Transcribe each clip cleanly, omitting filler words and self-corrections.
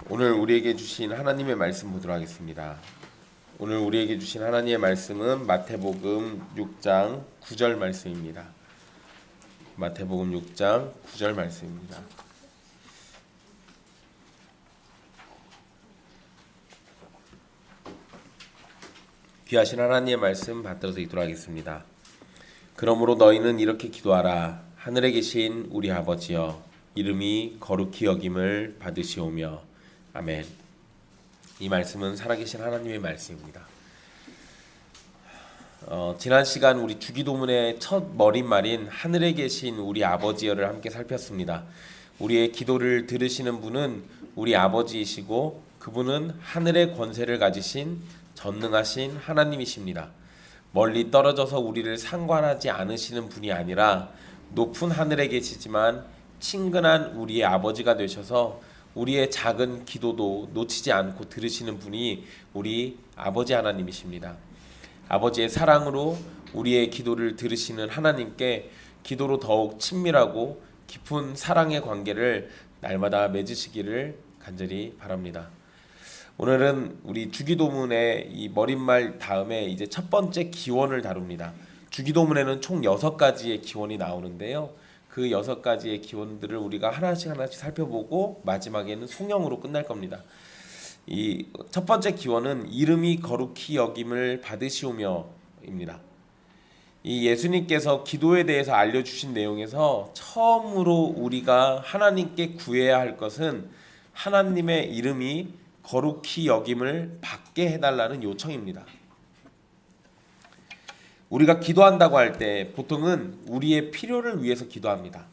오늘 우리에게 주신 하나님의 말씀 보도록 하겠습니다. 오늘 우리에게 주신 하나님의 말씀은 마태복음 6장 9절 말씀입니다. 마태복음 6장 9절 말씀입니다. 귀하신 하나님의 말씀 받들어서 읽도록 하겠습니다. 그러므로 너희는 이렇게 기도하라. 하늘에 계신 우리 아버지여, 이름이 거룩히 여김을 받으시오며. 아멘. 이 말씀은 살아계신 하나님의 말씀입니다. 지난 시간 우리 주기도문의 첫 머릿말인 하늘에 계신 우리 아버지여를 함께 살폈습니다. 우리의 기도를 들으시는 분은 우리 아버지이시고 그분은 하늘의 권세를 가지신 전능하신 하나님이십니다. 멀리 떨어져서 우리를 상관하지 않으시는 분이 아니라 높은 하늘에 계시지만 친근한 우리의 아버지가 되셔서 우리의 작은 기도도 놓치지 않고 들으시는 분이 우리 아버지 하나님이십니다. 아버지의 사랑으로 우리의 기도를 들으시는 하나님께 기도로 더욱 친밀하고 깊은 사랑의 관계를 날마다 맺으시기를 간절히 바랍니다. 오늘은 우리 주기도문의 이 머릿말 다음에 이제 첫 번째 기원을 다룹니다. 주기도문에는 총 6가지의 기원이 나오는데요. 그 6가지의 기원들을 우리가 하나씩 살펴보고 마지막에는 송영으로 끝날 겁니다. 이 첫 번째 기원은 이름이 거룩히 여김을 받으시오며입니다. 이 예수님께서 기도에 대해서 알려주신 내용에서 처음으로 우리가 하나님께 구해야 할 것은 하나님의 이름이 거룩히 여김을 받게 해달라는 요청입니다. 우리가 기도한다고 할 때 보통은 우리의 필요를 위해서 기도합니다.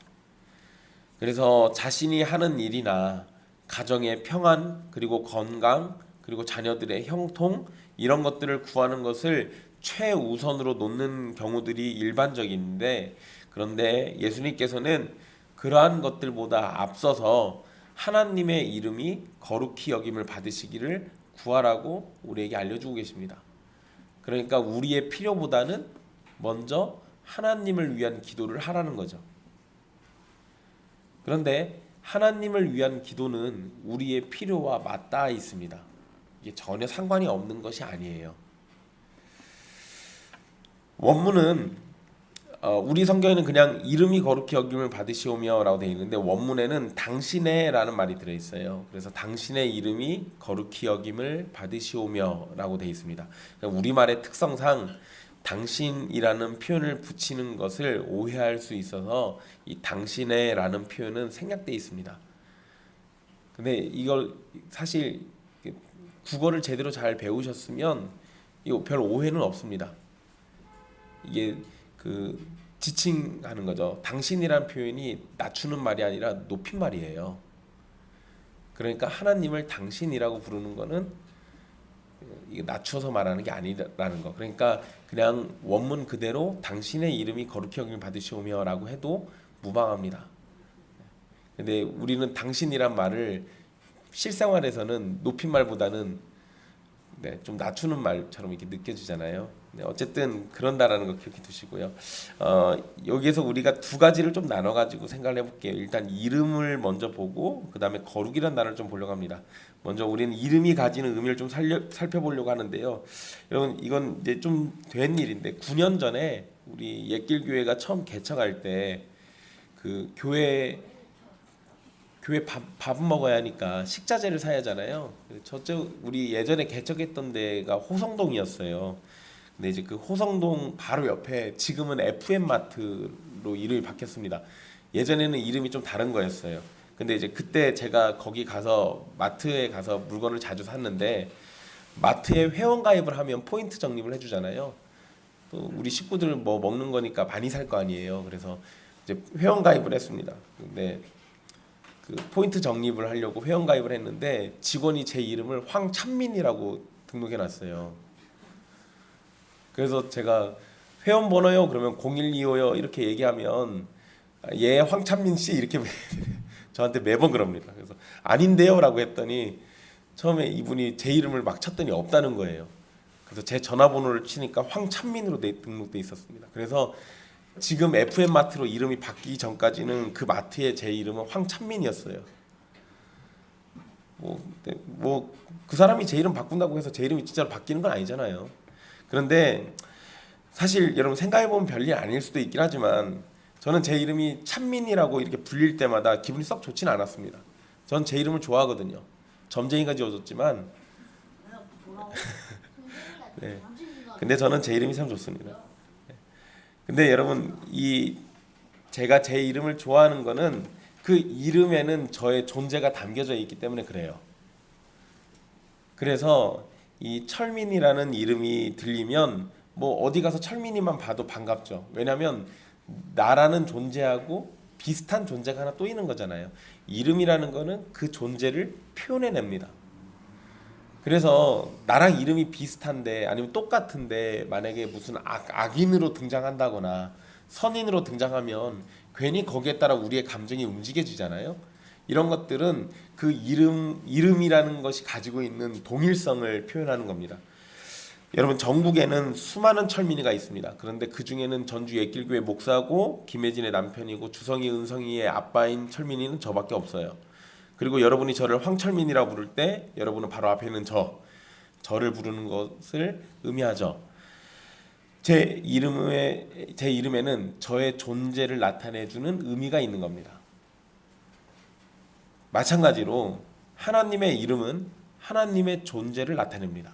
그래서 자신이 하는 일이나 가정의 평안, 그리고 건강, 그리고 자녀들의 형통, 이런 것들을 구하는 것을 최우선으로 놓는 경우들이 일반적인데, 그런데 예수님께서는 그러한 것들보다 앞서서 하나님의 이름이 거룩히 여김을 받으시기를 구하라고 우리에게 알려주고 계십니다. 그러니까 우리의 필요보다는 먼저 하나님을 위한 기도를 하라는 거죠. 그런데 하나님을 위한 기도는 우리의 필요와 맞닿아 있습니다. 이게 전혀 상관이 없는 것이 아니에요. 원문은 우리 성경에는 그냥 이름이 거룩히 여김을 받으시오며 라고 되어 있는데, 원문에는 당신의 라는 말이 들어있어요. 그래서 당신의 이름이 거룩히 여김을 받으시오며 라고 되어 있습니다. 우리말의 특성상 당신이라는 표현을 붙이는 것을 오해할 수 있어서 이 당신의 라는 표현은 생략되어 있습니다. 근데 이걸 사실 국어를 제대로 잘 배우셨으면 이거 별 오해는 없습니다. 이게 지칭하는 거죠. 당신이란 표현이 낮추는 말이 아니라 높인 말이에요. 그러니까 하나님을 당신이라고 부르는 거는 낮춰서 말하는 게 아니라는 거. 그러니까 그냥 원문 그대로 당신의 이름이 거룩히 여김을 받으시오며 라고 해도 무방합니다. 근데 우리는 당신이란 말을 실생활에서는 높인 말보다는 좀 낮추는 말처럼 이렇게 느껴지잖아요. 어쨌든 그런다라는 거 기억해 두시고요. 여기에서 우리가 두 가지를 좀 나눠가지고 생각을 해볼게요. 일단 이름을 먼저 보고 그 다음에 거룩이라는 단어를 좀 보려고 합니다. 먼저 우리는 이름이 가지는 의미를 좀 살펴보려고 하는데요. 여러분, 이건 이제 좀 된 일인데 9년 전에 우리 옛길교회가 처음 개척할 때 그 교회 밥 먹어야 하니까 식자재를 사야 하잖아요. 저쪽 우리 예전에 개척했던 데가 호성동이었어요. 근데 이제 그 호성동 바로 옆에 지금은 FM 마트로 이름이 바뀌었습니다. 예전에는 이름이 좀 다른 거였어요. 근데 이제 그때 제가 거기 가서 마트에 가서 물건을 자주 샀는데, 마트에 회원 가입을 하면 포인트 적립을 해주잖아요. 또 우리 식구들 뭐 먹는 거니까 많이 살 거 아니에요. 그래서 이제 회원 가입을 했습니다. 근데 그 포인트 적립을 하려고 회원 가입을 했는데 직원이 제 이름을 황찬민이라고 등록해 놨어요. 그래서 제가 회원 번호요 그러면 0125요 이렇게 얘기하면 예 황찬민 씨 이렇게 저한테 매번 그럽니다. 그래서 아닌데요 라고 했더니 처음에 이분이 제 이름을 막 쳤더니 없다는 거예요. 그래서 제 전화번호를 치니까 황찬민으로 등록돼 있었습니다. 그래서 지금 FM마트로 이름이 바뀌기 전까지는 그 마트의 제 이름은 황찬민이었어요. 그 사람이 제 이름 바꾼다고 해서 제 이름이 진짜로 바뀌는 건 아니잖아요. 그런데 사실 여러분 생각해보면 별일 아닐 수도 있긴 하지만 저는 제 이름이 찬민이라고 이렇게 불릴 때마다 기분이 썩 좋지는 않았습니다. 전 제 이름을 좋아하거든요. 점쟁이가 지어줬지만 네. 근데 저는 제 이름이 참 좋습니다. 근데 여러분 제가 제 이름을 좋아하는 거는 그 이름에는 저의 존재가 담겨져 있기 때문에 그래요. 그래서 이 철민이라는 이름이 들리면 뭐 어디 가서 철민이만 봐도 반갑죠. 왜냐하면 나라는 존재하고 비슷한 존재가 하나 또 있는 거잖아요. 이름이라는 거는 그 존재를 표현해냅니다. 그래서 나랑 이름이 비슷한데 아니면 똑같은데 만약에 무슨 악인으로 등장한다거나 선인으로 등장하면 괜히 거기에 따라 우리의 감정이 움직여지잖아요. 이런 것들은 그 이름이라는 것이 가지고 있는 동일성을 표현하는 겁니다. 여러분 전국에는 수많은 철민이가 있습니다. 그런데 그 중에는 전주 예길교회 목사고 김혜진의 남편이고 주성이 은성이의 아빠인 철민이는 저밖에 없어요. 그리고 여러분이 저를 황철민이라고 부를 때 여러분은 바로 앞에 있는 저를 부르는 것을 의미하죠. 제 이름에는 저의 존재를 나타내주는 의미가 있는 겁니다. 마찬가지로 하나님의 이름은 하나님의 존재를 나타냅니다.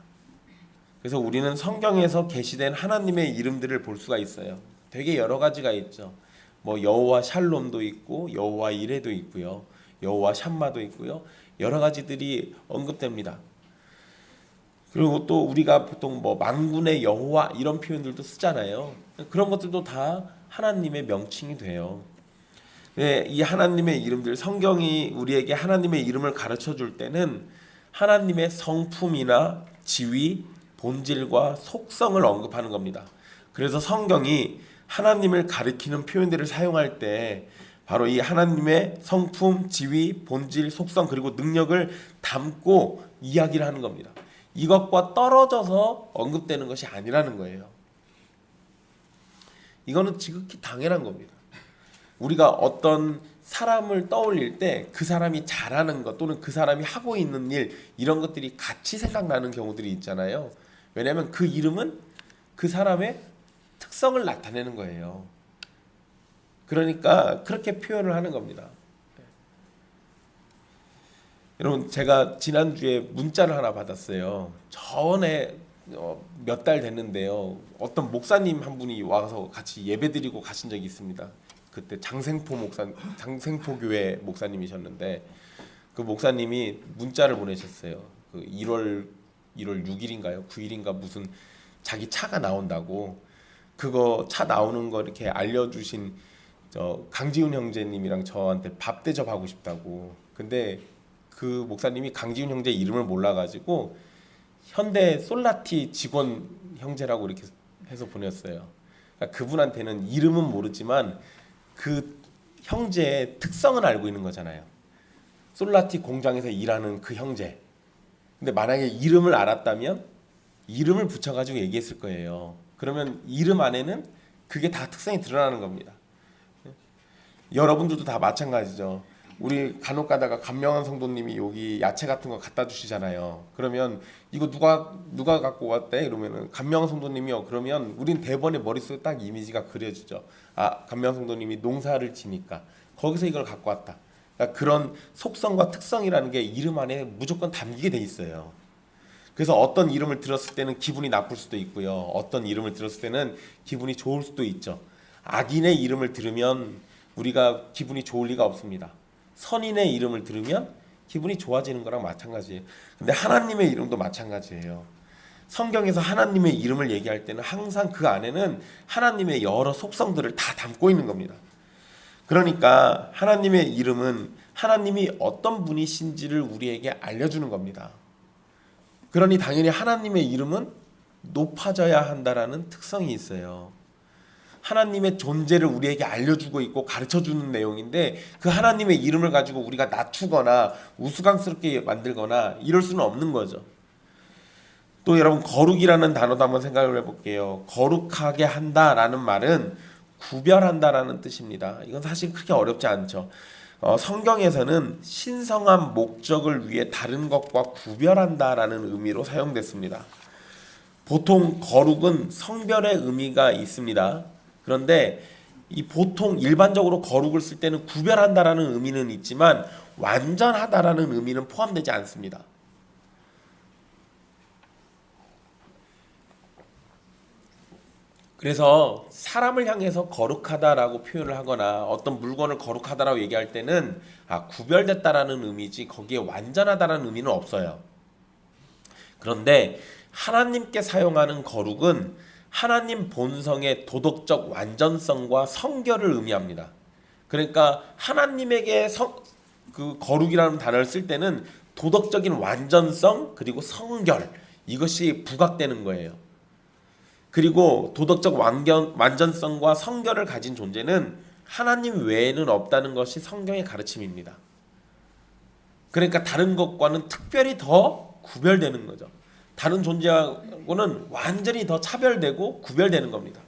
그래서 우리는 성경에서 계시된 하나님의 이름들을 볼 수가 있어요. 되게 여러 가지가 있죠. 뭐 여호와 샬롬도 있고 여호와 이레도 있고요. 여호와 샴마도 있고요. 여러 가지들이 언급됩니다. 그리고 또 우리가 보통 뭐 만군의 여호와 이런 표현들도 쓰잖아요. 그런 것들도 다 하나님의 명칭이 돼요. 이 하나님의 이름들, 성경이 우리에게 하나님의 이름을 가르쳐 줄 때는 하나님의 성품이나 지위, 본질과 속성을 언급하는 겁니다. 그래서 성경이 하나님을 가리키는 표현들을 사용할 때 바로 이 하나님의 성품, 지위, 본질, 속성 그리고 능력을 담고 이야기를 하는 겁니다. 이것과 떨어져서 언급되는 것이 아니라는 거예요. 이거는 지극히 당연한 겁니다. 우리가 어떤 사람을 떠올릴 때 그 사람이 잘하는 것 또는 그 사람이 하고 있는 일 이런 것들이 같이 생각나는 경우들이 있잖아요. 왜냐하면 그 이름은 그 사람의 특성을 나타내는 거예요. 그러니까 그렇게 표현을 하는 겁니다. 여러분 제가 지난주에 문자를 하나 받았어요. 전에 몇 달 됐는데요. 어떤 목사님 한 분이 와서 같이 예배드리고 가신 적이 있습니다. 그때 장생포 교회 목사님이셨는데 그 목사님이 문자를 보내셨어요. 그 1월 6일인가요? 9일인가 무슨 자기 차가 나온다고 그거 차 나오는 거 이렇게 알려주신 강지훈 형제님이랑 저한테 밥 대접하고 싶다고. 근데 그 목사님이 강지훈 형제 이름을 몰라가지고 현대 솔라티 직원 형제라고 이렇게 해서 보냈어요. 그러니까 그분한테는 이름은 모르지만 그 형제의 특성은 알고 있는 거잖아요. 솔라티 공장에서 일하는 그 형제. 근데 만약에 이름을 알았다면 이름을 붙여가지고 얘기했을 거예요. 그러면 이름 안에는 그게 다 특성이 드러나는 겁니다. 여러분들도 다 마찬가지죠. 우리 간혹 가다가 감명한 성도님이 여기 야채 같은 거 갖다 주시잖아요. 그러면 이거 누가 갖고 왔대? 이러면은 감명한 성도님이요. 그러면 우린 대번에 머릿속에 딱 이미지가 그려지죠. 아, 감명한 성도님이 농사를 지니까 거기서 이걸 갖고 왔다. 그러니까 그런 속성과 특성이라는 게 이름 안에 무조건 담기게 돼 있어요. 그래서 어떤 이름을 들었을 때는 기분이 나쁠 수도 있고요. 어떤 이름을 들었을 때는 기분이 좋을 수도 있죠. 악인의 이름을 들으면 우리가 기분이 좋을 리가 없습니다. 선인의 이름을 들으면 기분이 좋아지는 거랑 마찬가지예요. 근데 하나님의 이름도 마찬가지예요. 성경에서 하나님의 이름을 얘기할 때는 항상 그 안에는 하나님의 여러 속성들을 다 담고 있는 겁니다. 그러니까 하나님의 이름은 하나님이 어떤 분이신지를 우리에게 알려주는 겁니다. 그러니 당연히 하나님의 이름은 높아져야 한다라는 특성이 있어요. 하나님의 존재를 우리에게 알려주고 있고 가르쳐주는 내용인데 그 하나님의 이름을 가지고 우리가 낮추거나 우스꽝스럽게 만들거나 이럴 수는 없는 거죠. 또 여러분 거룩이라는 단어도 한번 생각을 해볼게요. 거룩하게 한다라는 말은 구별한다라는 뜻입니다. 이건 사실 그렇게 어렵지 않죠. 성경에서는 신성한 목적을 위해 다른 것과 구별한다라는 의미로 사용됐습니다. 보통 거룩은 성별의 의미가 있습니다. 그런데 이 보통 일반적으로 거룩을 쓸 때는 구별한다라는 의미는 있지만 완전하다라는 의미는 포함되지 않습니다. 그래서 사람을 향해서 거룩하다라고 표현을 하거나 어떤 물건을 거룩하다라고 얘기할 때는 구별됐다라는 의미지 거기에 완전하다라는 의미는 없어요. 그런데 하나님께 사용하는 거룩은 하나님 본성의 도덕적 완전성과 성결을 의미합니다. 그러니까 하나님에게 그 거룩이라는 단어를 쓸 때는 도덕적인 완전성 그리고 성결 이것이 부각되는 거예요. 그리고 도덕적 완전성과 성결을 가진 존재는 하나님 외에는 없다는 것이 성경의 가르침입니다. 그러니까 다른 것과는 특별히 더 구별되는 거죠. 다른 존재하고는 완전히 더 차별되고 구별되는 겁니다.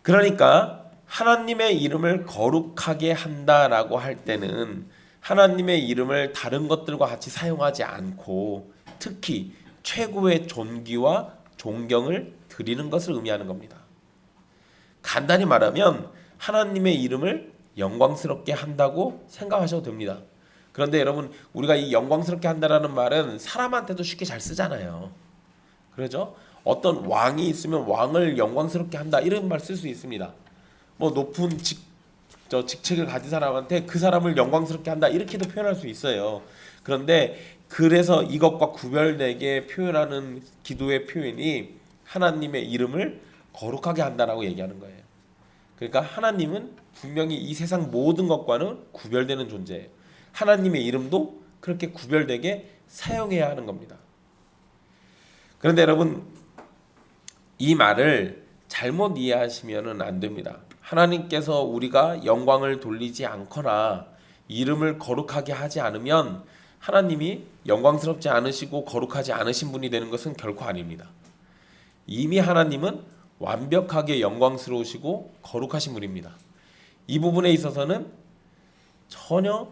그러니까 하나님의 이름을 거룩하게 한다라고 할 때는 하나님의 이름을 다른 것들과 같이 사용하지 않고 특히 최고의 존귀와 존경을 드리는 것을 의미하는 겁니다. 간단히 말하면 하나님의 이름을 영광스럽게 한다고 생각하셔도 됩니다. 그런데 여러분 우리가 이 영광스럽게 한다라는 말은 사람한테도 쉽게 잘 쓰잖아요. 그렇죠? 어떤 왕이 있으면 왕을 영광스럽게 한다 이런 말 쓸 수 있습니다. 뭐 높은 직책을 가진 사람한테 그 사람을 영광스럽게 한다 이렇게도 표현할 수 있어요. 그런데 그래서 이것과 구별되게 표현하는 기도의 표현이 하나님의 이름을 거룩하게 한다라고 얘기하는 거예요. 그러니까 하나님은 분명히 이 세상 모든 것과는 구별되는 존재예요. 하나님의 이름도 그렇게 구별되게 사용해야 하는 겁니다. 그런데 여러분 이 말을 잘못 이해하시면 안 됩니다. 하나님께서 우리가 영광을 돌리지 않거나 이름을 거룩하게 하지 않으면 하나님이 영광스럽지 않으시고 거룩하지 않으신 분이 되는 것은 결코 아닙니다. 이미 하나님은 완벽하게 영광스러우시고 거룩하신 분입니다. 이 부분에 있어서는 전혀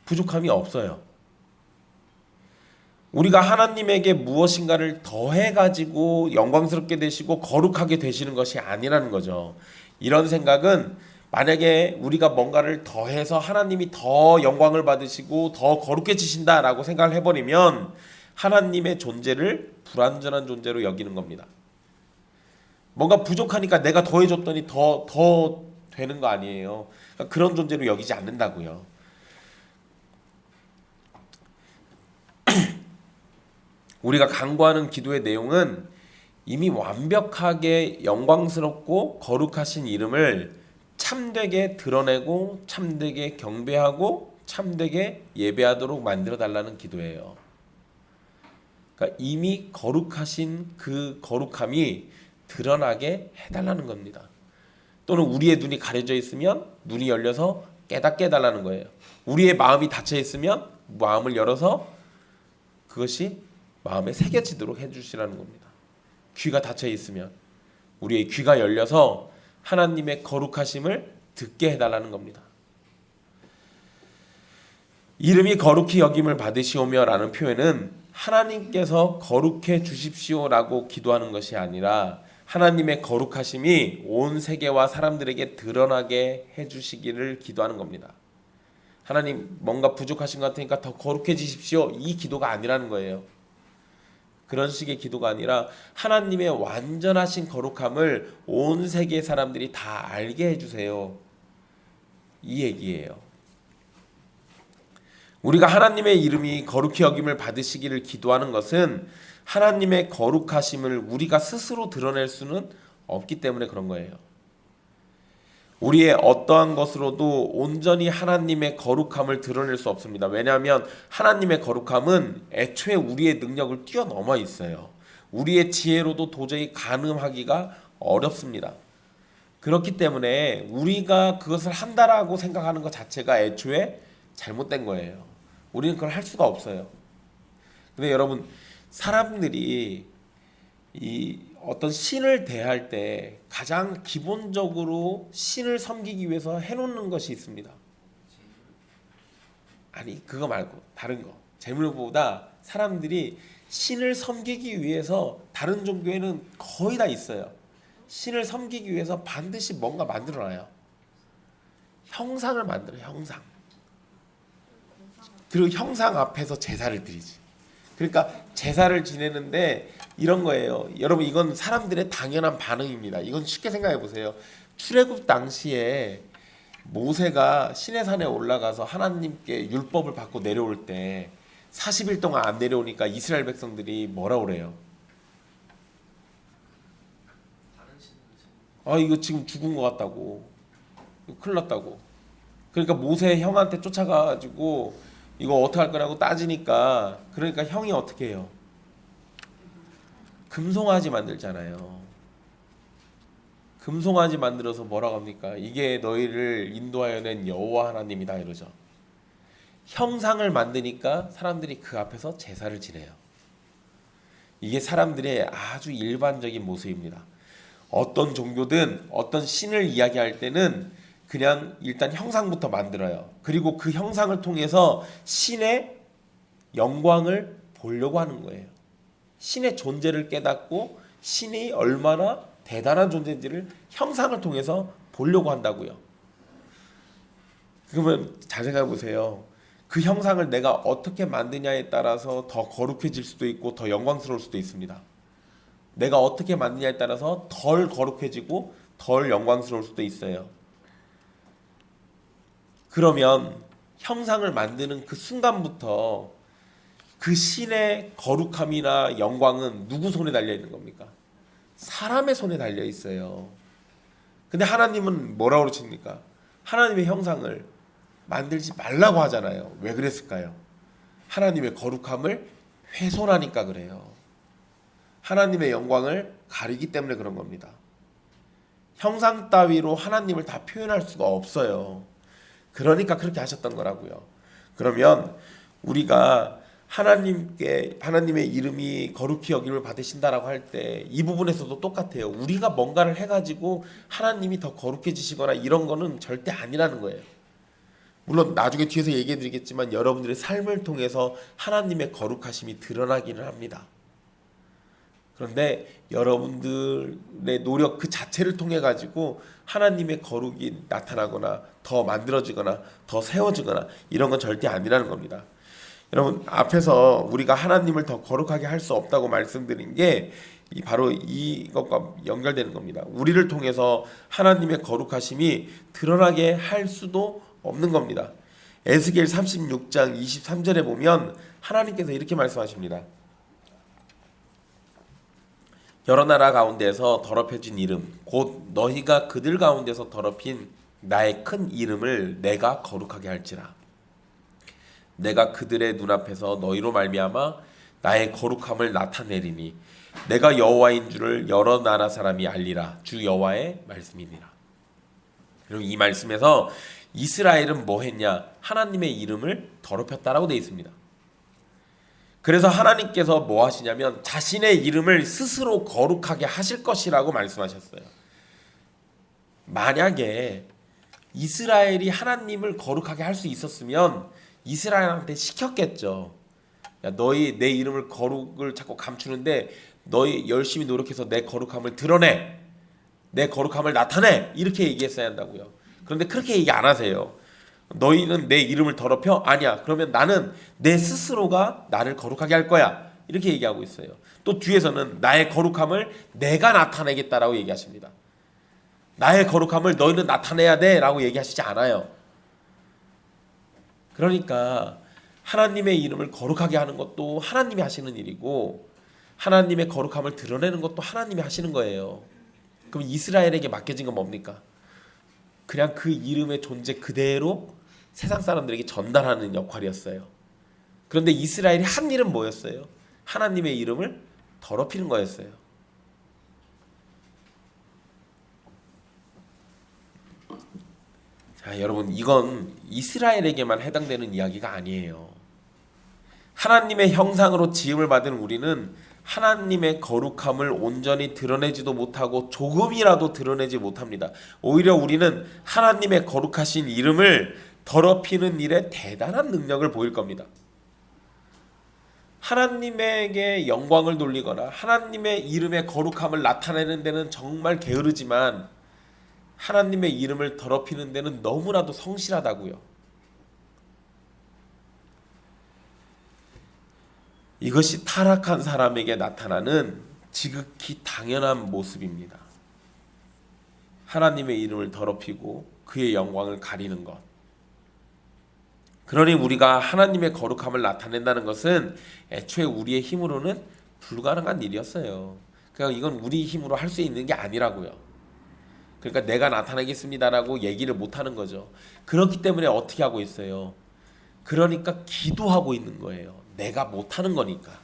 부족함이 없어요. 우리가 하나님에게 무엇인가를 더해가지고 영광스럽게 되시고 거룩하게 되시는 것이 아니라는 거죠. 이런 생각은 만약에 우리가 뭔가를 더해서 하나님이 더 영광을 받으시고 더 거룩해지신다라고 생각을 해버리면 하나님의 존재를 불완전한 존재로 여기는 겁니다. 뭔가 부족하니까 내가 더해줬더니 더 되는 거 아니에요. 그러니까 그런 존재로 여기지 않는다고요. 우리가 간구하는 기도의 내용은 이미 완벽하게 영광스럽고 거룩하신 이름을 참되게 드러내고 참되게 경배하고 참되게 예배하도록 만들어 달라는 기도예요. 그러니까 이미 거룩하신 그 거룩함이 드러나게 해달라는 겁니다. 또는 우리의 눈이 가려져 있으면 눈이 열려서 깨닫게 해달라는 거예요. 우리의 마음이 닫혀 있으면 마음을 열어서 그것이 마음에 새겨지도록 해주시라는 겁니다. 귀가 닫혀 있으면 우리의 귀가 열려서 하나님의 거룩하심을 듣게 해달라는 겁니다. 이름이 거룩히 여김을 받으시오며 라는 표현은 하나님께서 거룩해 주십시오라고 기도하는 것이 아니라 하나님의 거룩하심이 온 세계와 사람들에게 드러나게 해주시기를 기도하는 겁니다. 하나님 뭔가 부족하신 것 같으니까 더 거룩해지십시오 이 기도가 아니라는 거예요. 그런 식의 기도가 아니라 하나님의 완전하신 거룩함을 온 세계 사람들이 다 알게 해주세요 이 얘기예요. 우리가 하나님의 이름이 거룩히 여김을 받으시기를 기도하는 것은 하나님의 거룩하심을 우리가 스스로 드러낼 수는 없기 때문에 그런 거예요. 우리의 어떠한 것으로도 온전히 하나님의 거룩함을 드러낼 수 없습니다. 왜냐하면 하나님의 거룩함은 애초에 우리의 능력을 뛰어넘어 있어요. 우리의 지혜로도 도저히 가늠하기가 어렵습니다. 그렇기 때문에 우리가 그것을 한다라고 생각하는 것 자체가 애초에 잘못된 거예요. 우리는 그걸 할 수가 없어요. 근데 여러분 사람들이 이 어떤 신을 대할 때 가장 기본적으로 신을 섬기기 위해서 해놓는 것이 있습니다. 아니 그거 말고 다른 거. 재물보다 사람들이 신을 섬기기 위해서 다른 종교에는 거의 다 있어요. 신을 섬기기 위해서 반드시 뭔가 만들어놔요. 형상을 만들어요. 형상. 그리고 형상 앞에서 제사를 드리지. 그러니까 제사를 지내는데 이런 거예요. 여러분 이건 사람들의 당연한 반응입니다. 이건 쉽게 생각해 보세요. 출애굽 당시에 모세가 시내산에 올라가서 하나님께 율법을 받고 내려올 때 40일 동안 안 내려오니까 이스라엘 백성들이 뭐라 그래요? 아 이거 지금 죽은 것 같다고, 이거 큰일 났다고. 그러니까 모세 형한테 쫓아가가지고 이거 어떻게 할 거냐고 따지니까, 그러니까 형이 어떻게 해요? 금송아지 만들잖아요. 금송아지 만들어서 뭐라고 합니까? 이게 너희를 인도하여 낸 여호와 하나님이다 이러죠. 형상을 만드니까 사람들이 그 앞에서 제사를 지내요. 이게 사람들의 아주 일반적인 모습입니다. 어떤 종교든 어떤 신을 이야기할 때는 그냥 일단 형상부터 만들어요. 그리고 그 형상을 통해서 신의 영광을 보려고 하는 거예요. 신의 존재를 깨닫고 신이 얼마나 대단한 존재인지를 형상을 통해서 보려고 한다고요. 그러면 잘 생각해 보세요. 그 형상을 내가 어떻게 만드냐에 따라서 더 거룩해질 수도 있고 더 영광스러울 수도 있습니다. 내가 어떻게 만드냐에 따라서 덜 거룩해지고 덜 영광스러울 수도 있어요. 그러면 형상을 만드는 그 순간부터 그 신의 거룩함이나 영광은 누구 손에 달려 있는 겁니까? 사람의 손에 달려 있어요. 근데 하나님은 뭐라고 그러십니까? 하나님의 형상을 만들지 말라고 하잖아요. 왜 그랬을까요? 하나님의 거룩함을 훼손하니까 그래요. 하나님의 영광을 가리기 때문에 그런 겁니다. 형상 따위로 하나님을 다 표현할 수가 없어요. 그러니까 그렇게 하셨던 거라고요. 그러면 우리가 하나님의 이름이 거룩히 여김을 받으신다라고 할 때 이 부분에서도 똑같아요. 우리가 뭔가를 해가지고 하나님이 더 거룩해지시거나 이런 거는 절대 아니라는 거예요. 물론 나중에 뒤에서 얘기해 드리겠지만 여러분들의 삶을 통해서 하나님의 거룩하심이 드러나기는 합니다. 그런데 여러분들의 노력 그 자체를 통해 가지고 하나님의 거룩이 나타나거나 더 만들어지거나 더 세워지거나 이런 건 절대 아니라는 겁니다. 여러분 앞에서 우리가 하나님을 더 거룩하게 할 수 없다고 말씀드린 게 바로 이것과 연결되는 겁니다. 우리를 통해서 하나님의 거룩하심이 드러나게 할 수도 없는 겁니다. 에스겔 36장 23절에 보면 하나님께서 이렇게 말씀하십니다. 여러 나라 가운데서 더럽혀진 이름 곧 너희가 그들 가운데서 더럽힌 나의 큰 이름을 내가 거룩하게 할지라. 내가 그들의 눈앞에서 너희로 말미암아 나의 거룩함을 나타내리니 내가 여호와인 줄을 여러 나라 사람이 알리라. 주 여호와의 말씀이니라. 그럼 이 말씀에서 이스라엘은 뭐 했냐? 하나님의 이름을 더럽혔다라고 되어 있습니다. 그래서 하나님께서 뭐 하시냐면 자신의 이름을 스스로 거룩하게 하실 것이라고 말씀하셨어요. 만약에 이스라엘이 하나님을 거룩하게 할 수 있었으면 이스라엘한테 시켰겠죠. 야, 너희 내 이름을 거룩을 자꾸 감추는데 너희 열심히 노력해서 내 거룩함을 드러내. 내 거룩함을 나타내. 이렇게 얘기했어야 한다고요. 그런데 그렇게 얘기 안 하세요. 너희는 내 이름을 더럽혀? 아니야. 그러면 나는 내 스스로가 나를 거룩하게 할 거야. 이렇게 얘기하고 있어요. 또 뒤에서는 나의 거룩함을 내가 나타내겠다라고 얘기하십니다. 나의 거룩함을 너희는 나타내야 돼 라고 얘기하시지 않아요. 그러니까 하나님의 이름을 거룩하게 하는 것도 하나님이 하시는 일이고 하나님의 거룩함을 드러내는 것도 하나님이 하시는 거예요. 그럼 이스라엘에게 맡겨진 건 뭡니까? 그냥 그 이름의 존재 그대로 세상 사람들에게 전달하는 역할이었어요. 그런데 이스라엘이 한 일은 뭐였어요? 하나님의 이름을 더럽히는 거였어요. 자, 여러분 이건 이스라엘에게만 해당되는 이야기가 아니에요. 하나님의 형상으로 지음을 받은 우리는 하나님의 거룩함을 온전히 드러내지도 못하고 조금이라도 드러내지 못합니다. 오히려 우리는 하나님의 거룩하신 이름을 더럽히는 일에 대단한 능력을 보일 겁니다. 하나님에게 영광을 돌리거나 하나님의 이름의 거룩함을 나타내는 데는 정말 게으르지만 하나님의 이름을 더럽히는 데는 너무나도 성실하다고요. 이것이 타락한 사람에게 나타나는 지극히 당연한 모습입니다. 하나님의 이름을 더럽히고 그의 영광을 가리는 것. 그러니 우리가 하나님의 거룩함을 나타낸다는 것은 애초에 우리의 힘으로는 불가능한 일이었어요. 그러니까 이건 우리 힘으로 할 수 있는 게 아니라고요. 그러니까 내가 나타내겠습니다라고 얘기를 못하는 거죠. 그렇기 때문에 어떻게 하고 있어요? 그러니까 기도하고 있는 거예요. 내가 못하는 거니까.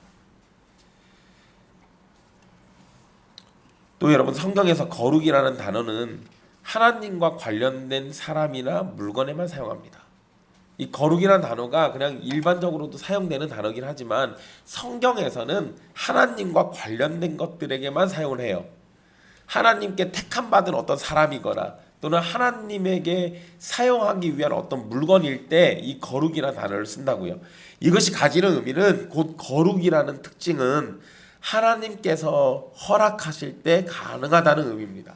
또 여러분, 성경에서 거룩이라는 단어는 하나님과 관련된 사람이나 물건에만 사용합니다. 이 거룩이라는 단어가 그냥 일반적으로도 사용되는 단어긴 하지만 성경에서는 하나님과 관련된 것들에게만 사용을 해요. 하나님께 택함 받은 어떤 사람이거나 또는 하나님에게 사용하기 위한 어떤 물건일 때 이 거룩이라는 단어를 쓴다고요. 이것이 가지는 의미는, 곧 거룩이라는 특징은 하나님께서 허락하실 때 가능하다는 의미입니다.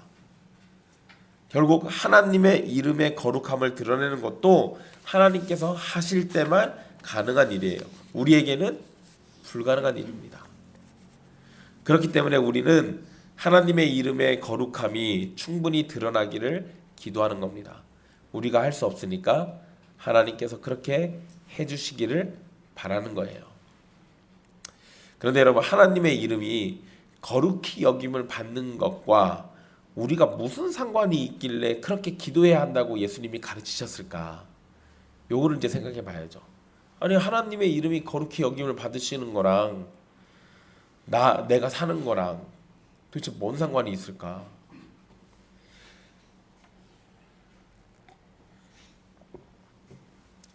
결국 하나님의 이름의 거룩함을 드러내는 것도 하나님께서 하실 때만 가능한 일이에요. 우리에게는 불가능한 일입니다. 그렇기 때문에 우리는 하나님의 이름의 거룩함이 충분히 드러나기를 기도하는 겁니다. 우리가 할 수 없으니까 하나님께서 그렇게 해주시기를 바라는 거예요. 그런데 여러분, 하나님의 이름이 거룩히 여김을 받는 것과 우리가 무슨 상관이 있길래 그렇게 기도해야 한다고 예수님이 가르치셨을까? 요거를 이제 생각해 봐야죠. 아니, 하나님의 이름이 거룩히 여김을 받으시는 거랑 내가 사는 거랑 도대체 뭔 상관이 있을까?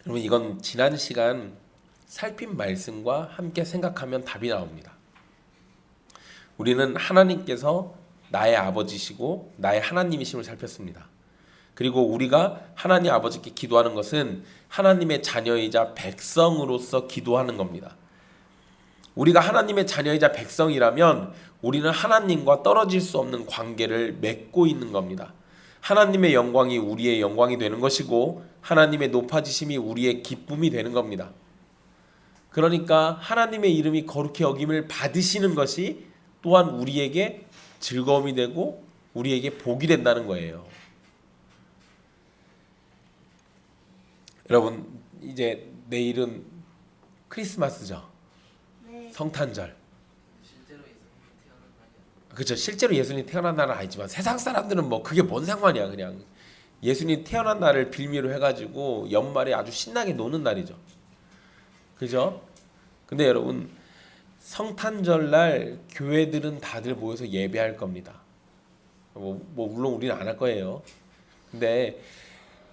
여러분, 이건 지난 시간 살핀 말씀과 함께 생각하면 답이 나옵니다. 우리는 하나님께서 나의 아버지시고 나의 하나님이심을 살폈습니다. 그리고 우리가 하나님 아버지께 기도하는 것은 하나님의 자녀이자 백성으로서 기도하는 겁니다. 우리가 하나님의 자녀이자 백성이라면 우리는 하나님과 떨어질 수 없는 관계를 맺고 있는 겁니다. 하나님의 영광이 우리의 영광이 되는 것이고 하나님의 높아지심이 우리의 기쁨이 되는 겁니다. 그러니까 하나님의 이름이 거룩히 여김을 받으시는 것이 또한 우리에게 즐거움이 되고 우리에게 복이 된다는 거예요. 여러분, 이제 내일은 크리스마스죠. 네. 성탄절. 그렇죠. 실제로 예수님 태어난 날은 아니지만 세상 사람들은 뭐 그게 뭔 상관이야. 그냥 예수님 태어난 날을 빌미로 해가지고 연말에 아주 신나게 노는 날이죠. 그죠? 근데 여러분, 성탄절 날 교회들은 다들 모여서 예배할 겁니다. 뭐 물론 우리는 안 할 거예요. 근데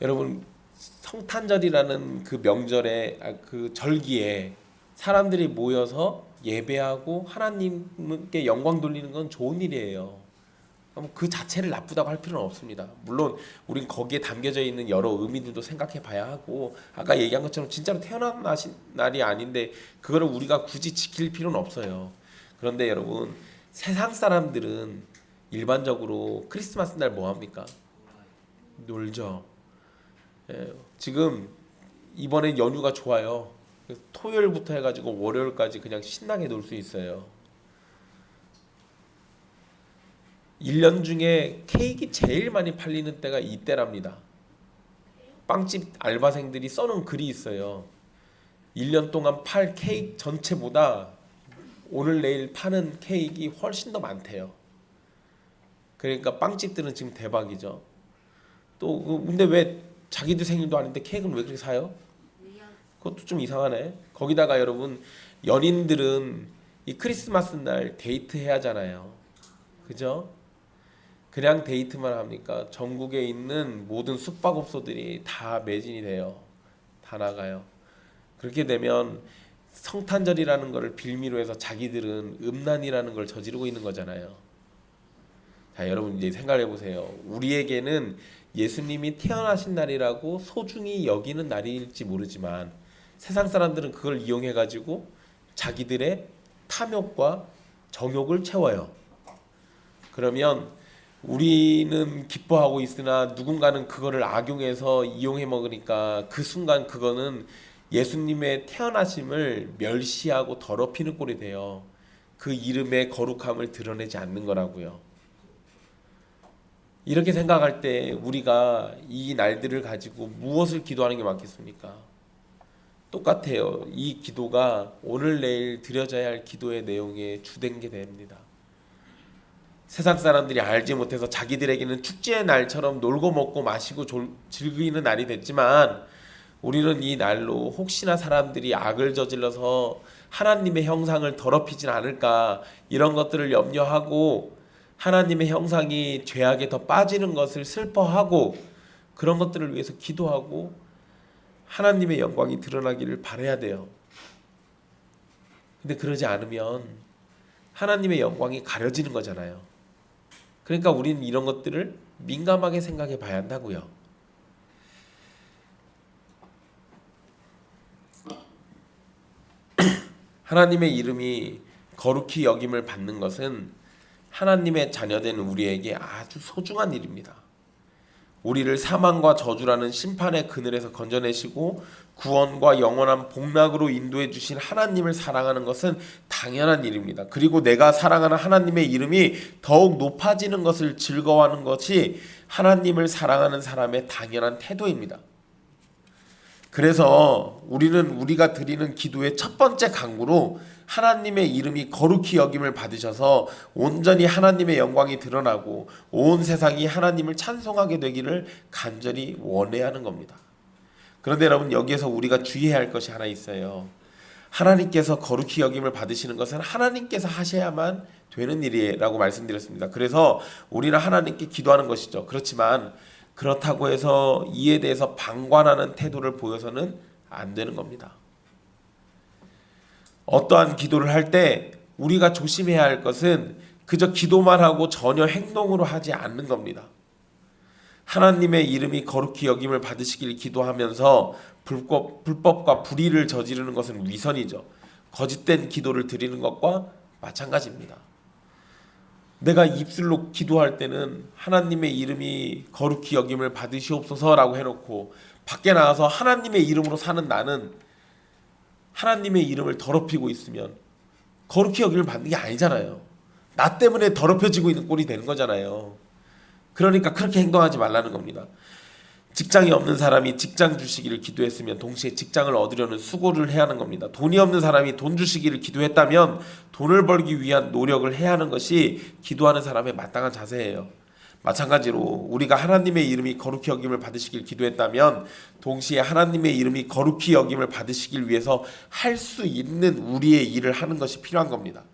여러분, 성탄절이라는 그 명절에, 그 절기에 사람들이 모여서 예배하고 하나님께 영광 돌리는 건 좋은 일이에요. 그 자체를 나쁘다고 할 필요는 없습니다. 물론 우린 거기에 담겨져 있는 여러 의미들도 생각해 봐야 하고, 아까 얘기한 것처럼 진짜로 태어난 날이 아닌데 그거를 우리가 굳이 지킬 필요는 없어요. 그런데 여러분, 세상 사람들은 일반적으로 크리스마스 날 뭐 합니까? 놀죠. 예, 지금 이번엔 연휴가 좋아요. 토요일부터 해가지고 월요일까지 그냥 신나게 놀 수 있어요. 1년 중에 케이크 제일 많이 팔리는 때가 이때랍니다. 빵집 알바생들이 써놓은 글이 있어요. 1년 동안 팔 케이크 전체보다 오늘 내일 파는 케이크가 훨씬 더 많대요. 그러니까 빵집들은 지금 대박이죠. 또 근데 왜 자기들 생일도 아닌데 케이크는 왜 그렇게 사요? 그것도 좀 이상하네. 거기다가 여러분, 연인들은 이 크리스마스 날 데이트해야 하잖아요. 그죠? 그냥 데이트만 합니까? 전국에 있는 모든 숙박업소들이 다 매진이 돼요. 다 나가요. 그렇게 되면 성탄절이라는 것을 빌미로 해서 자기들은 음란이라는 걸 저지르고 있는 거잖아요. 자, 여러분 이제 생각해 보세요. 우리에게는 예수님이 태어나신 날이라고 소중히 여기는 날일지 모르지만 세상 사람들은 그걸 이용해 가지고 자기들의 탐욕과 정욕을 채워요. 그러면 우리는 기뻐하고 있으나 누군가는 그거를 악용해서 이용해 먹으니까 그 순간 그거는 예수님의 태어나심을 멸시하고 더럽히는 꼴이 돼요. 그 이름의 거룩함을 드러내지 않는 거라고요. 이렇게 생각할 때 우리가 이 날들을 가지고 무엇을 기도하는 게 맞겠습니까? 똑같아요. 이 기도가 오늘 내일 드려져야 할 기도의 내용에 주된 게 됩니다. 세상 사람들이 알지 못해서 자기들에게는 축제의 날처럼 놀고 먹고 마시고 즐기는 날이 됐지만 우리는 이 날로 혹시나 사람들이 악을 저질러서 하나님의 형상을 더럽히진 않을까 이런 것들을 염려하고 하나님의 형상이 죄악에 더 빠지는 것을 슬퍼하고 그런 것들을 위해서 기도하고 하나님의 영광이 드러나기를 바라야 돼요. 근데 그러지 않으면 하나님의 영광이 가려지는 거잖아요. 그러니까 우리는 이런 것들을 민감하게 생각해 봐야 한다고요. 하나님의 이름이 거룩히 여김을 받는 것은 하나님의 자녀된 우리에게 아주 소중한 일입니다. 우리를 사망과 저주라는 심판의 그늘에서 건져내시고 구원과 영원한 복락으로 인도해 주신 하나님을 사랑하는 것은 당연한 일입니다. 그리고 내가 사랑하는 하나님의 이름이 더욱 높아지는 것을 즐거워하는 것이 하나님을 사랑하는 사람의 당연한 태도입니다. 그래서 우리는 우리가 드리는 기도의 첫 번째 간구로 하나님의 이름이 거룩히 여김을 받으셔서 온전히 하나님의 영광이 드러나고 온 세상이 하나님을 찬송하게 되기를 간절히 원해야 하는 겁니다. 그런데 여러분 여기에서 우리가 주의해야 할 것이 하나 있어요. 하나님께서 거룩히 여김을 받으시는 것은 하나님께서 하셔야만 되는 일이라고 말씀드렸습니다. 그래서 우리는 하나님께 기도하는 것이죠. 그렇지만 그렇다고 해서 이에 대해서 방관하는 태도를 보여서는 안 되는 겁니다. 어떠한 기도를 할 때 우리가 조심해야 할 것은 그저 기도만 하고 전혀 행동으로 하지 않는 겁니다. 하나님의 이름이 거룩히 여김을 받으시길 기도하면서 불법과 불의를 저지르는 것은 위선이죠. 거짓된 기도를 드리는 것과 마찬가지입니다. 내가 입술로 기도할 때는 하나님의 이름이 거룩히 여김을 받으시옵소서라고 해놓고 밖에 나가서 하나님의 이름으로 사는 나는 하나님의 이름을 더럽히고 있으면 거룩히 여김을 받는 게 아니잖아요. 나 때문에 더럽혀지고 있는 꼴이 되는 거잖아요. 그러니까 그렇게 행동하지 말라는 겁니다. 직장이 없는 사람이 직장 주시기를 기도했으면 동시에 직장을 얻으려는 수고를 해야 하는 겁니다. 돈이 없는 사람이 돈 주시기를 기도했다면 돈을 벌기 위한 노력을 해야 하는 것이 기도하는 사람의 마땅한 자세예요. 마찬가지로 우리가 하나님의 이름이 거룩히 여김을 받으시길 기도했다면 동시에 하나님의 이름이 거룩히 여김을 받으시길 위해서 할 수 있는 우리의 일을 하는 것이 필요한 겁니다.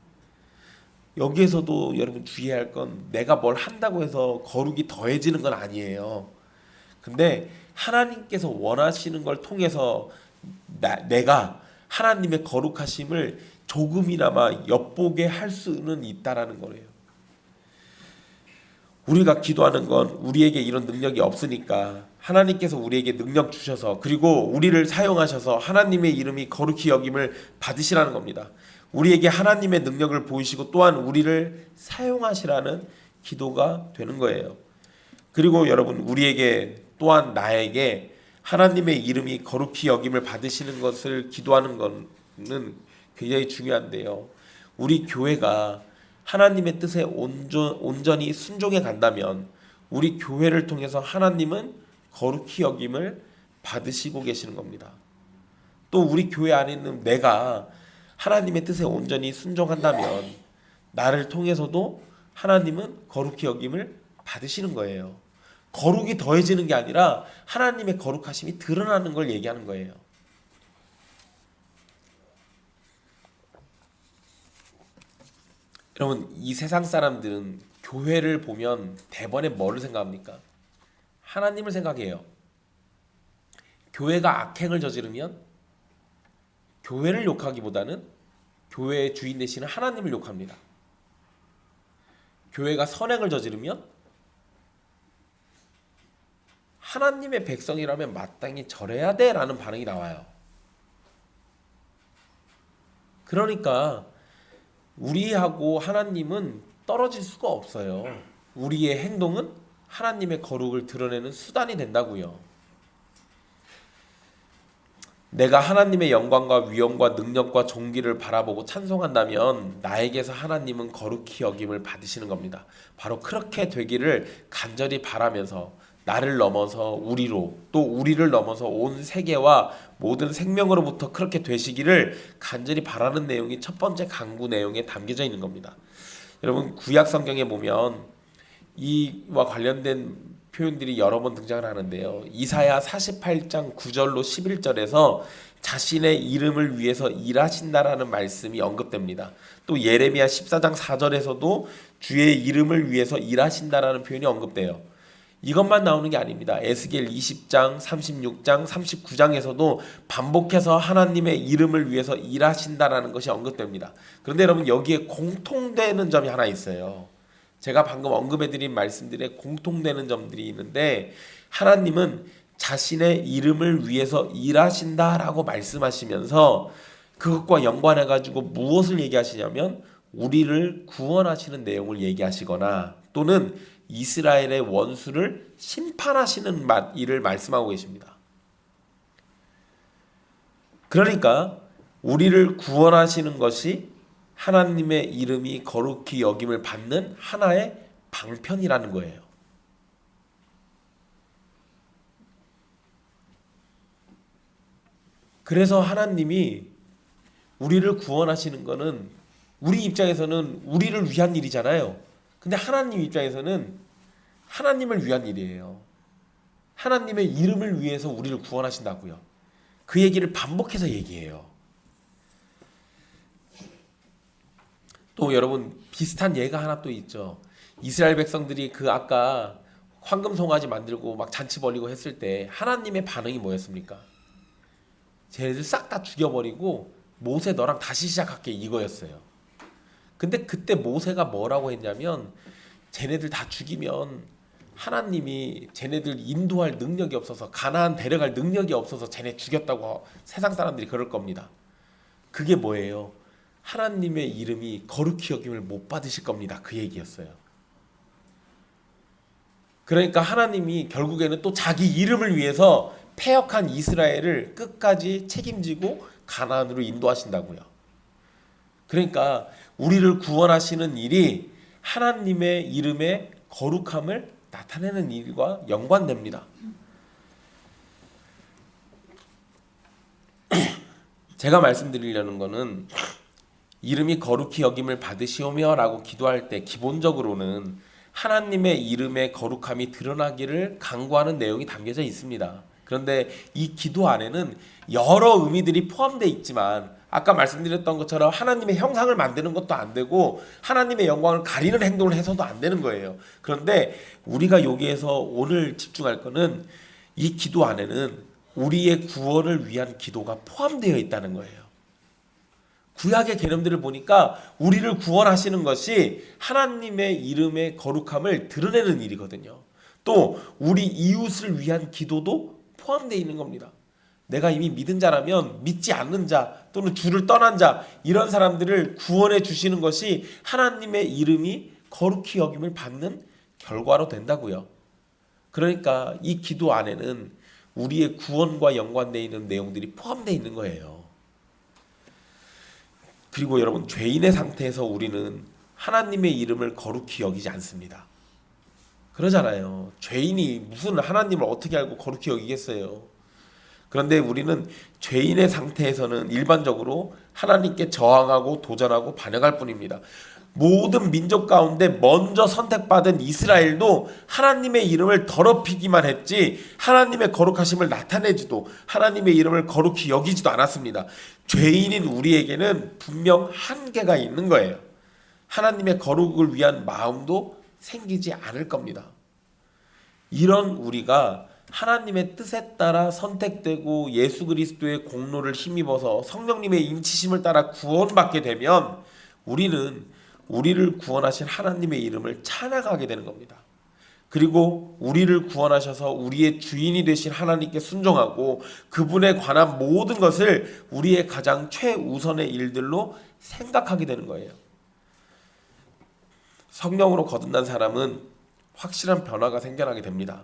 여기에서도 여러분 주의해야 할 건 내가 뭘 한다고 해서 거룩이 더해지는 건 아니에요. 근데 하나님께서 원하시는 걸 통해서 내가 하나님의 거룩하심을 조금이나마 엿보게 할 수는 있다라는 거예요. 우리가 기도하는 건 우리에게 이런 능력이 없으니까 하나님께서 우리에게 능력 주셔서 그리고 우리를 사용하셔서 하나님의 이름이 거룩히 여김을 받으시라는 겁니다. 우리에게 하나님의 능력을 보이시고 또한 우리를 사용하시라는 기도가 되는 거예요. 그리고 여러분 우리에게 또한 나에게 하나님의 이름이 거룩히 여김을 받으시는 것을 기도하는 것은 굉장히 중요한데요. 우리 교회가 하나님의 뜻에 온전히 순종해 간다면 우리 교회를 통해서 하나님은 거룩히 여김을 받으시고 계시는 겁니다. 또 우리 교회 안에 있는 내가 하나님의 뜻에 온전히 순종한다면 나를 통해서도 하나님은 거룩히 여김을 받으시는 거예요. 거룩이 더해지는 게 아니라 하나님의 거룩하심이 드러나는 걸 얘기하는 거예요. 여러분 이 세상 사람들은 교회를 보면 대번에 뭐를 생각합니까? 하나님을 생각해요. 교회가 악행을 저지르면 교회를 욕하기보다는 교회의 주인 되시는 하나님을 욕합니다. 교회가 선행을 저지르면 하나님의 백성이라면 마땅히 절해야 돼 라는 반응이 나와요. 그러니까 우리하고 하나님은 떨어질 수가 없어요. 우리의 행동은 하나님의 거룩을 드러내는 수단이 된다고요. 내가 하나님의 영광과 위엄과 능력과 존귀를 바라보고 찬송한다면 나에게서 하나님은 거룩히 여김을 받으시는 겁니다. 바로 그렇게 되기를 간절히 바라면서 나를 넘어서 우리로, 또 우리를 넘어서 온 세계와 모든 생명으로부터 그렇게 되시기를 간절히 바라는 내용이 첫 번째 간구 내용에 담겨져 있는 겁니다. 여러분, 구약 성경에 보면 이와 관련된 표현들이 여러 번 등장을 하는데요. 이사야 48장 9절로 11절에서 자신의 이름을 위해서 일하신다라는 말씀이 언급됩니다. 또 예레미야 14장 4절에서도 주의 이름을 위해서 일하신다라는 표현이 언급돼요. 이것만 나오는 게 아닙니다. 에스겔 20장, 36장, 39장에서도 반복해서 하나님의 이름을 위해서 일하신다라는 것이 언급됩니다. 그런데 여러분, 여기에 공통되는 점이 하나 있어요. 제가 방금 언급해드린 말씀들에 공통되는 점들이 있는데, 하나님은 자신의 이름을 위해서 일하신다라고 말씀하시면서 그것과 연관해가지고 무엇을 얘기하시냐면 우리를 구원하시는 내용을 얘기하시거나 또는 이스라엘의 원수를 심판하시는 일을 말씀하고 계십니다. 그러니까 우리를 구원하시는 것이 하나님의 이름이 거룩히 여김을 받는 하나의 방편이라는 거예요. 그래서 하나님이 우리를 구원하시는 것은 우리 입장에서는 우리를 위한 일이잖아요. 근데 하나님 입장에서는 하나님을 위한 일이에요. 하나님의 이름을 위해서 우리를 구원하신다고요. 그 얘기를 반복해서 얘기해요. 또 여러분, 비슷한 예가 하나 또 있죠. 이스라엘 백성들이 그 아까 황금 송아지 만들고 막 잔치 벌리고 했을 때 하나님의 반응이 뭐였습니까? 쟤네들 싹 다 죽여버리고 모세 너랑 다시 시작할게, 이거였어요. 근데 그때 모세가 뭐라고 했냐면 쟤네들 다 죽이면 하나님이 쟤네들 인도할 능력이 없어서, 가나안 데려갈 능력이 없어서 쟤네 죽였다고 세상 사람들이 그럴 겁니다. 그게 뭐예요? 하나님의 이름이 거룩히 여김을 못 받으실 겁니다. 그 얘기였어요. 그러니까 하나님이 결국에는 또 자기 이름을 위해서 패역한 이스라엘을 끝까지 책임지고 가나안으로 인도하신다고요. 그러니까 우리를 구원하시는 일이 하나님의 이름의 거룩함을 나타내는 일과 연관됩니다. 제가 말씀드리려는 것은 이름이 거룩히 여김을 받으시오며 라고 기도할 때 기본적으로는 하나님의 이름의 거룩함이 드러나기를 간구하는 내용이 담겨져 있습니다. 그런데 이 기도 안에는 여러 의미들이 포함되어 있지만 아까 말씀드렸던 것처럼 하나님의 형상을 만드는 것도 안 되고 하나님의 영광을 가리는 행동을 해서도 안 되는 거예요. 그런데 우리가 여기에서 오늘 집중할 거는 이 기도 안에는 우리의 구원을 위한 기도가 포함되어 있다는 거예요. 구약의 개념들을 보니까 우리를 구원하시는 것이 하나님의 이름의 거룩함을 드러내는 일이거든요. 또 우리 이웃을 위한 기도도 포함되어 있는 겁니다. 내가 이미 믿은 자라면 믿지 않는 자 또는 주를 떠난 자, 이런 사람들을 구원해 주시는 것이 하나님의 이름이 거룩히 여김을 받는 결과로 된다고요. 그러니까 이 기도 안에는 우리의 구원과 연관되어 있는 내용들이 포함되어 있는 거예요. 그리고 여러분, 죄인의 상태에서 우리는 하나님의 이름을 거룩히 여기지 않습니다. 그러잖아요. 죄인이 무슨 하나님을 어떻게 알고 거룩히 여기겠어요. 그런데 우리는 죄인의 상태에서는 일반적으로 하나님께 저항하고 도전하고 반역할 뿐입니다. 모든 민족 가운데 먼저 선택받은 이스라엘도 하나님의 이름을 더럽히기만 했지 하나님의 거룩하심을 나타내지도 하나님의 이름을 거룩히 여기지도 않았습니다. 죄인인 우리에게는 분명 한계가 있는 거예요. 하나님의 거룩을 위한 마음도 생기지 않을 겁니다. 이런 우리가 하나님의 뜻에 따라 선택되고 예수 그리스도의 공로를 힘입어서 성령님의 인치심을 따라 구원받게 되면 우리는 우리를 구원하신 하나님의 이름을 찬양하게 되는 겁니다. 그리고 우리를 구원하셔서 우리의 주인이 되신 하나님께 순종하고 그분에 관한 모든 것을 우리의 가장 최우선의 일들로 생각하게 되는 거예요. 성령으로 거듭난 사람은 확실한 변화가 생겨나게 됩니다.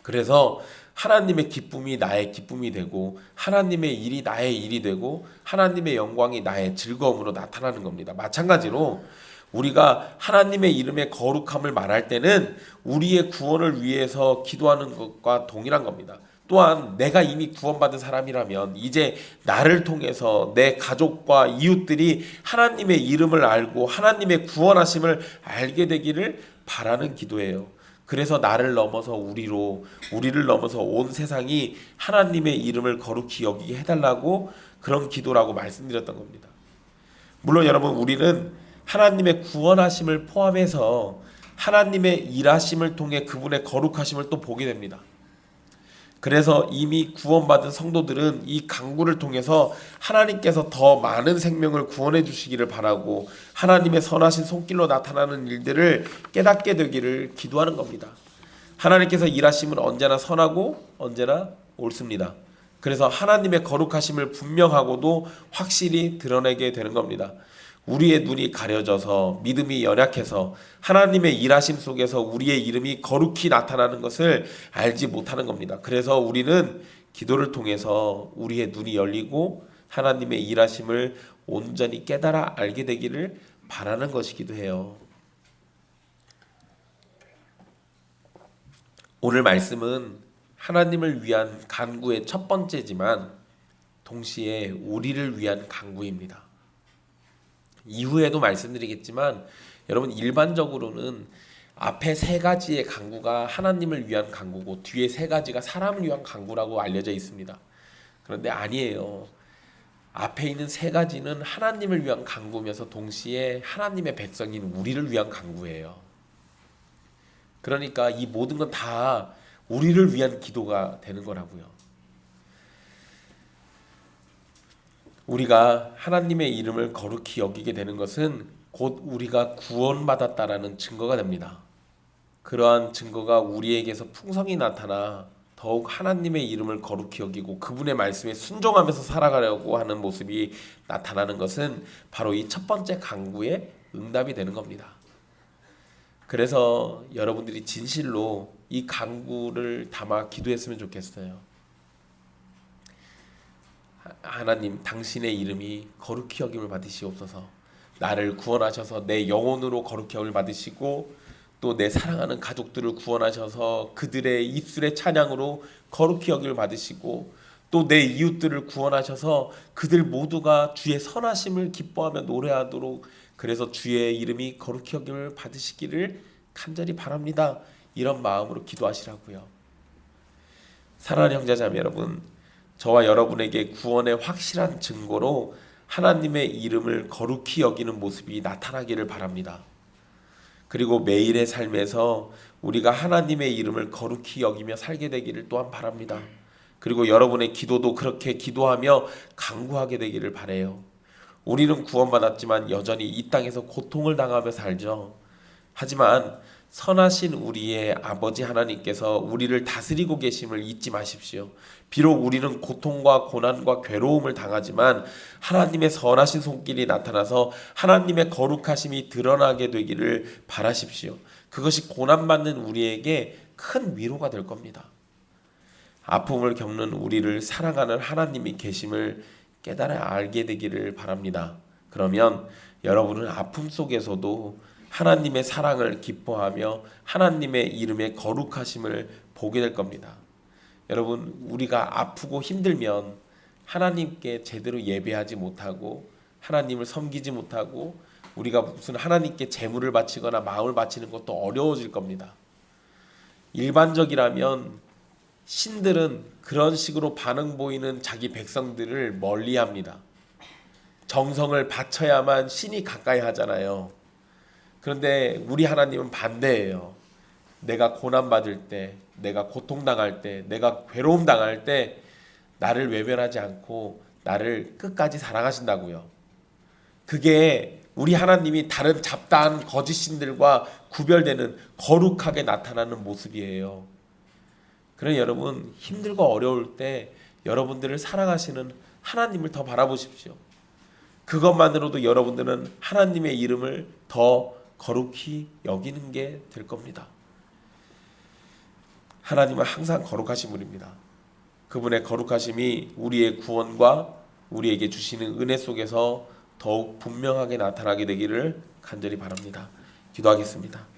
그래서 하나님의 기쁨이 나의 기쁨이 되고 하나님의 일이 나의 일이 되고 하나님의 영광이 나의 즐거움으로 나타나는 겁니다. 마찬가지로 우리가 하나님의 이름의 거룩함을 말할 때는 우리의 구원을 위해서 기도하는 것과 동일한 겁니다. 또한 내가 이미 구원받은 사람이라면 이제 나를 통해서 내 가족과 이웃들이 하나님의 이름을 알고 하나님의 구원하심을 알게 되기를 바라는 기도예요. 그래서 나를 넘어서 우리를 넘어서 온 세상이 하나님의 이름을 거룩히 여기게 해달라고 그런 기도라고 말씀드렸던 겁니다. 물론 여러분, 우리는 하나님의 구원하심을 포함해서 하나님의 일하심을 통해 그분의 거룩하심을 또 보게 됩니다. 그래서 이미 구원받은 성도들은 이 강구를 통해서 하나님께서 더 많은 생명을 구원해 주시기를 바라고 하나님의 선하신 손길로 나타나는 일들을 깨닫게 되기를 기도하는 겁니다. 하나님께서 일하심은 언제나 선하고 언제나 옳습니다. 그래서 하나님의 거룩하심을 분명하고도 확실히 드러내게 되는 겁니다. 우리의 눈이 가려져서 믿음이 연약해서 하나님의 일하심 속에서 우리의 이름이 거룩히 나타나는 것을 알지 못하는 겁니다. 그래서 우리는 기도를 통해서 우리의 눈이 열리고 하나님의 일하심을 온전히 깨달아 알게 되기를 바라는 것이기도 해요. 오늘 말씀은 하나님을 위한 간구의 첫 번째지만 동시에 우리를 위한 간구입니다. 이후에도 말씀드리겠지만 여러분, 일반적으로는 앞에 세 가지의 간구가 하나님을 위한 간구고 뒤에 세 가지가 사람을 위한 간구라고 알려져 있습니다. 그런데 아니에요. 앞에 있는 세 가지는 하나님을 위한 간구면서 동시에 하나님의 백성인 우리를 위한 간구예요. 그러니까 이 모든 건 다 우리를 위한 기도가 되는 거라고요. 우리가 하나님의 이름을 거룩히 여기게 되는 것은 곧 우리가 구원받았다라는 증거가 됩니다. 그러한 증거가 우리에게서 풍성히 나타나 더욱 하나님의 이름을 거룩히 여기고 그분의 말씀에 순종하면서 살아가려고 하는 모습이 나타나는 것은 바로 이 첫 번째 간구의 응답이 되는 겁니다. 그래서 여러분들이 진실로 이 간구를 담아 기도했으면 좋겠어요. 하나님, 당신의 이름이 거룩히 여김을 받으시옵소서. 나를 구원하셔서 내 영혼으로 거룩히 여김을 받으시고 또 내 사랑하는 가족들을 구원하셔서 그들의 입술의 찬양으로 거룩히 여김을 받으시고 또 내 이웃들을 구원하셔서 그들 모두가 주의 선하심을 기뻐하며 노래하도록, 그래서 주의 이름이 거룩히 여김을 받으시기를 간절히 바랍니다. 이런 마음으로 기도하시라고요. 사랑하는 형제자매 여러분, 저와 여러분에게 구원의 확실한 증거로 하나님의 이름을 거룩히 여기는 모습이 나타나기를 바랍니다. 그리고 매일의 삶에서 우리가 하나님의 이름을 거룩히 여기며 살게 되기를 또한 바랍니다. 그리고 여러분의 기도도 그렇게 기도하며 간구하게 되기를 바라요. 우리는 구원받았지만 여전히 이 땅에서 고통을 당하며 살죠. 하지만 선하신 우리의 아버지 하나님께서 우리를 다스리고 계심을 잊지 마십시오. 비록 우리는 고통과 고난과 괴로움을 당하지만 하나님의 선하신 손길이 나타나서 하나님의 거룩하심이 드러나게 되기를 바라십시오. 그것이 고난받는 우리에게 큰 위로가 될 겁니다. 아픔을 겪는 우리를 사랑하는 하나님이 계심을 깨달아 알게 되기를 바랍니다. 그러면 여러분은 아픔 속에서도 하나님의 사랑을 기뻐하며 하나님의 이름의 거룩하심을 보게 될 겁니다. 여러분, 우리가 아프고 힘들면 하나님께 제대로 예배하지 못하고 하나님을 섬기지 못하고 우리가 무슨 하나님께 제물을 바치거나 마음을 바치는 것도 어려워질 겁니다. 일반적이라면 신들은 그런 식으로 반응 보이는 자기 백성들을 멀리합니다. 정성을 바쳐야만 신이 가까이 하잖아요. 그런데 우리 하나님은 반대예요. 내가 고난받을 때, 내가 고통당할 때, 내가 괴로움 당할 때 나를 외면하지 않고 나를 끝까지 사랑하신다고요. 그게 우리 하나님이 다른 잡다한 거짓신들과 구별되는 거룩하게 나타나는 모습이에요. 그러니 여러분, 힘들고 어려울 때 여러분들을 사랑하시는 하나님을 더 바라보십시오. 그것만으로도 여러분들은 하나님의 이름을 더 거룩히 여기는 게 될 겁니다. 하나님은 항상 거룩하신 분입니다. 그분의 거룩하심이 우리의 구원과 우리에게 주시는 은혜 속에서 더욱 분명하게 나타나게 되기를 간절히 바랍니다. 기도하겠습니다.